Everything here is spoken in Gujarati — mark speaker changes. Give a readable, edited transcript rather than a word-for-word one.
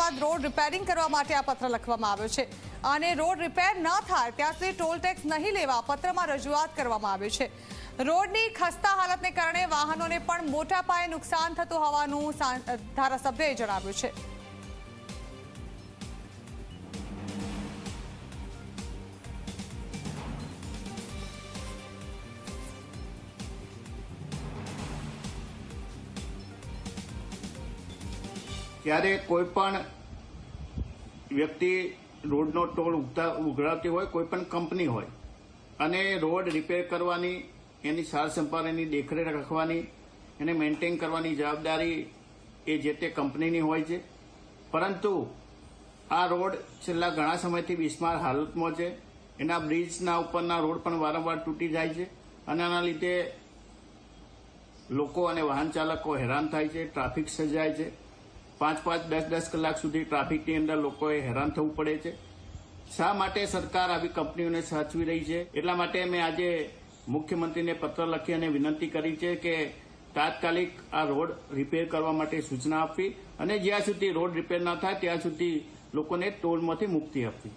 Speaker 1: બાદ રોડ રિપેરિંગ કરવા માટે આ પત્ર લખવામાં આવ્યો છે અને રોડ રિપેર ન થાય ત્યાં સુધી ટોલ ટેક્સ નહીં લેવા પત્રમાં રજૂઆત કરવામાં આવી છે। રોડની ખસ્તા હાલતને કારણે વાહનોને પણ મોટા પાયે નુકસાન થતું હોવાનું ધારાસભ્યએ જણાવ્યું છે।
Speaker 2: ત્યારે કોઈ પણ વ્યક્તિ રોડનો ટોલ ઉઘરાવતી હોય, કોઈ પણ કંપની હોય અને રોડ રિપેર કરવાની, એની સાર સંભાળ, એની દેખરેખ રાખવાની, એને મેન્ટેન કરવાની જવાબદારી એ જે તે કંપનીની હોય છે। પરંતુ આ રોડ છેલ્લા ઘણા સમયથી બિસ્માર હાલતમાં છે। એના બ્રિજના ઉપરના રોડ પણ વારંવાર તૂટી જાય છે અને આના લીધે લોકો અને વાહન ચાલકો હેરાન થાય છે, ટ્રાફિક સર્જાય છે। 5-5, 10-10 કલાક સુધી ટ્રાફિકની અંદર લોકોએ હેરાન થવું પડે છે। શા માટે સરકાર આવી કંપનીઓને સાચવી રહી છે? એટલા માટે મેં આજે મુખ્યમંત્રીને પત્ર લખી અને વિનંતી કરી છે કે તાત્કાલિક આ રોડ રિપેર કરવા માટે સૂચના આપવી અને જ્યાં સુધી રોડ રિપેર ન થાય ત્યાં સુધી લોકોને ટોલમાંથી મુક્તિ આપવી।